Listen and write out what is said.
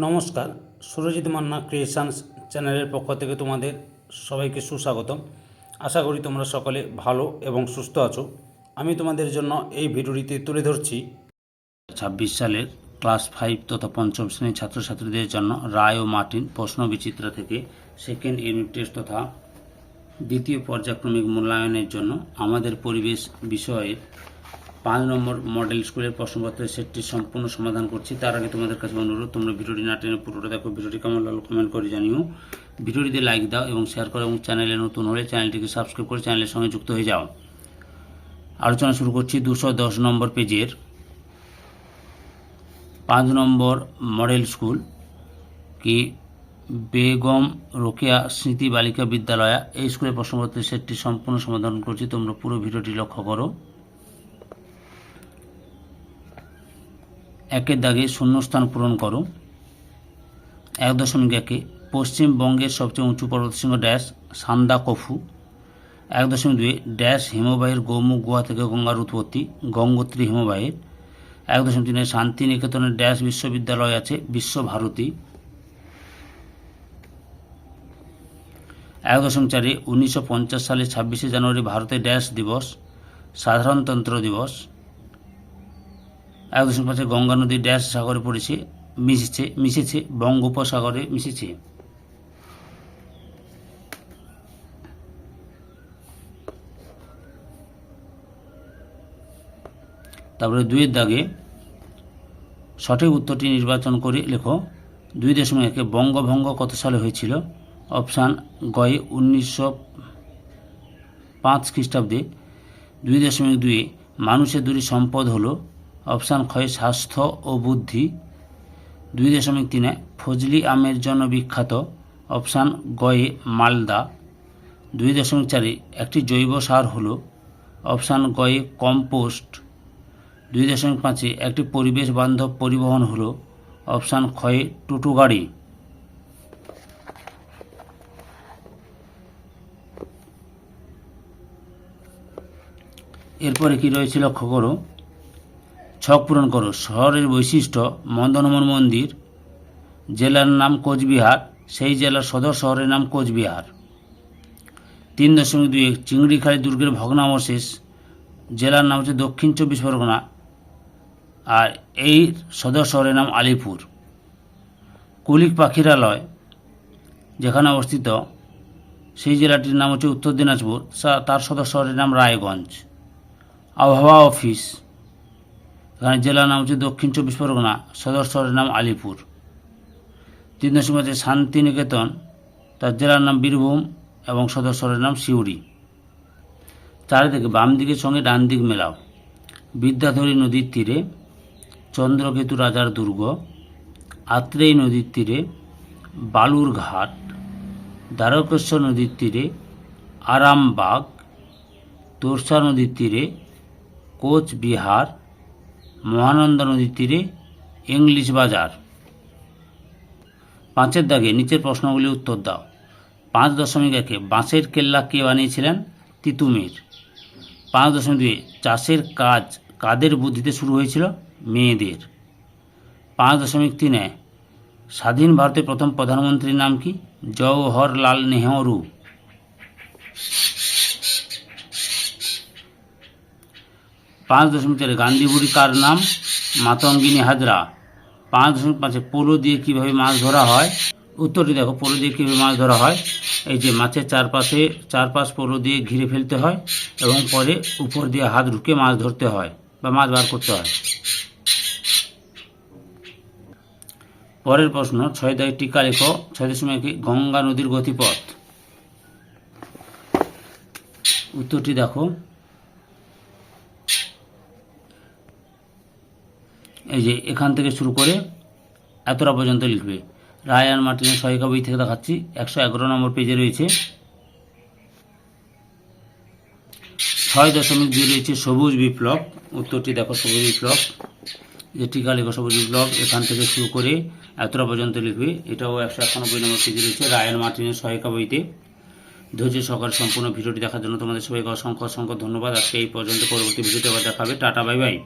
নমস্কার, সুরজিৎ মান্না ক্রিয়েশনস চ্যানেলের পক্ষ থেকে তোমাদের সবাইকে সুস্বাগতম। আশা করি তোমরা সকলে ভালো এবং সুস্থ আছো। আমি তোমাদের জন্য এই ভিডিওটিতে তুলে ধরছি 2026 সালের ক্লাস 5 তথা পঞ্চম শ্রেণীর ছাত্রছাত্রীদের জন্য রায় ও মার্টিন প্রশ্ন বিচিত্রা থেকে সেকেন্ড ইউনিট টেস্ট তথা দ্বিতীয় পর্যায়ক্রমিক মূল্যায়নের জন্য আমাদের পরিবেশ বিষয়ের 5 নম্বর মডেল স্কুলের প্রশ্নপত্রের সেটটি সম্পূর্ণ সমাধান করছি। তার আগে তোমাদের কাছে অনুরোধ, তোমরা ভিডিওটি না টেনে পুরোটা দেখো। ভিডিওটি কেমন লাগলো কমেন্ট করে জানিও। ভিডিওটিতে লাইক দাও এবং শেয়ার করো এবং চ্যানেলে নতুন হলে চ্যানেলটিকে সাবস্ক্রাইব করে চ্যানেলের সঙ্গে যুক্ত হয়ে যাও। আলোচনা শুরু করছি 210 নম্বর পেজের 5 নম্বর মডেল স্কুল কি বেগম রোকেয়া স্মৃতি বালিকা বিদ্যালয়। এই স্কুলের প্রশ্নপত্রের সেটটি সম্পূর্ণ সমাধান করছি, তোমরা পুরো ভিডিওটি লক্ষ্য করো। একের দাগে শূন্যস্থান পূরণ করো। 1.1 পশ্চিমবঙ্গের সবচেয়ে উঁচু পর্বতশৃঙ্গ ড্যাশ সান্দাকফু। 1.2 ড্যাশ হিমবাহের গৌমুখ গুহা থেকে গঙ্গার উৎপত্তি গঙ্গোত্রী হিমবাহের। 1.3 শান্তিনিকেতনের ড্যাশ বিশ্ববিদ্যালয় আছে বিশ্বভারতী। 1.4 1950 সালে 26শে জানুয়ারি ভারতে ড্যাশ দিবস সাধারণতন্ত্র দিবস। 1.5 গঙ্গা নদী ড্যাশ সাগরে পড়েছে মিশেছে বঙ্গোপসাগরে মিশেছে। তারপরে 2 এর দাগে সঠিক উত্তরটি নির্বাচন করে লেখো। 2.1 বঙ্গভঙ্গ কত সালে হয়েছিল? অপশান গয়ে 1905 খ্রিস্টাব্দে। 2.2 মানুষের দুটি সম্পদ হলো? অপশান ক্ষয় স্বাস্থ্য ও বুদ্ধি। 2.3 ফজলি আমের জন্য বিখ্যাত? অপশান গয়ে মালদা। 2.4 একটি জৈব সার হলো? অপশান গয়ে কম্পোস্ট। 2.5 একটি পরিবেশ বান্ধব পরিবহন হলো? অপশান ক্ষয়ে টোটো গাড়ি। এরপরে কি রয়েছে লক্ষ্য করো। ছক পূরণ করো। শহরের বৈশিষ্ট্য মদনমোহন মন্দির, জেলার নাম কোচবিহার, সেই জেলার সদর শহরের নাম কোচবিহার। 3.2 চিংড়িখালি দুর্গের ভগ্নাবশেষ, জেলার নাম হচ্ছে দক্ষিণ 24 পরগনা আর এই সদর শহরের নাম আলিপুর। কুলিক পাখিরালয় যেখানে অবস্থিত সেই জেলাটির নাম হচ্ছে উত্তর দিনাজপুর, তার সদর শহরের নাম রায়গঞ্জ। আবহাওয়া অফিস এখানে জেলার নাম হচ্ছে দক্ষিণ 24 পরগনা, সদর শহরের নাম আলিপুর। 3.5 শান্তিনিকেতন, তার জেলার নাম বীরভূম এবং সদর শহরের নাম সিউড়ি। চারিদিকে বাম দিকের সঙ্গে ডান দিক মেলাও। বিদ্যাধরী নদীর তীরে চন্দ্রকেতু রাজার দুর্গ, আত্রেয় নদীর তীরে বালুর ঘাট, দ্বারকেশ্বর নদীর তীরে আরামবাগ, তোরসা নদীর তীরে কোচবিহার, মহানন্দা নদীর তীরে ইংলিশ বাজার। 5 দাগে নিচের প্রশ্নগুলি উত্তর দাও। 5.1 বাঁশের কেল্লা কে বানিয়েছিলেন? তিতুমির। 5.2 চাষের কাজ কাদের বুদ্ধিতে শুরু হয়েছিল? মেয়েদের। 5.3 স্বাধীন ভারতের প্রথম প্রধানমন্ত্রীর নাম কি? জওহরলাল নেহরু। 5.4 গান্ধী বুড়ি কার নাম? মাতঙ্গিনী হাজরা। 5.5 পোলো দিয়ে কীভাবে মাছ ধরা হয়? উত্তরটি দেখো, পোলো দিয়ে কীভাবে মাছ ধরা হয়। এই যে মাছের চারপাশ পোলো দিয়ে ঘিরে ফেলতে হয় এবং পরে উপর দিয়ে হাত ঢুকে মাছ ধরতে হয় বা মাছ বার করতে হয়। পরের প্রশ্ন 6 দাগে টিকা লেখো। 6.1 গঙ্গা নদীর গতিপথ। উত্তরটি দেখো, এই যে এখান থেকে শুরু করে এতটা পর্যন্ত লিখবে। রায় আর মার্টিনের সহায়িকা বই থেকে দেখাচ্ছি, 111 নম্বর পেজে রয়েছে। 6.2 রয়েছে সবুজ বিপ্লব। উত্তরটি দেখো, সবুজ বিপ্লব। যে টিকা লেখো সবুজ বিপ্লব, এখান থেকে শুরু করে এতটা পর্যন্ত লিখবে। এটাও 191 নম্বর পেজে রয়েছে রায় আর মার্টিনের সহায়িকা বইতে। ধৈর্য সহকারে সম্পূর্ণ ভিডিওটি দেখার জন্য তোমাদের সবাইকে অসংখ্য ধন্যবাদ। আজকে এই পর্যন্ত, পরবর্তী ভিডিওতে আবার দেখাবে। Tata, bye bye.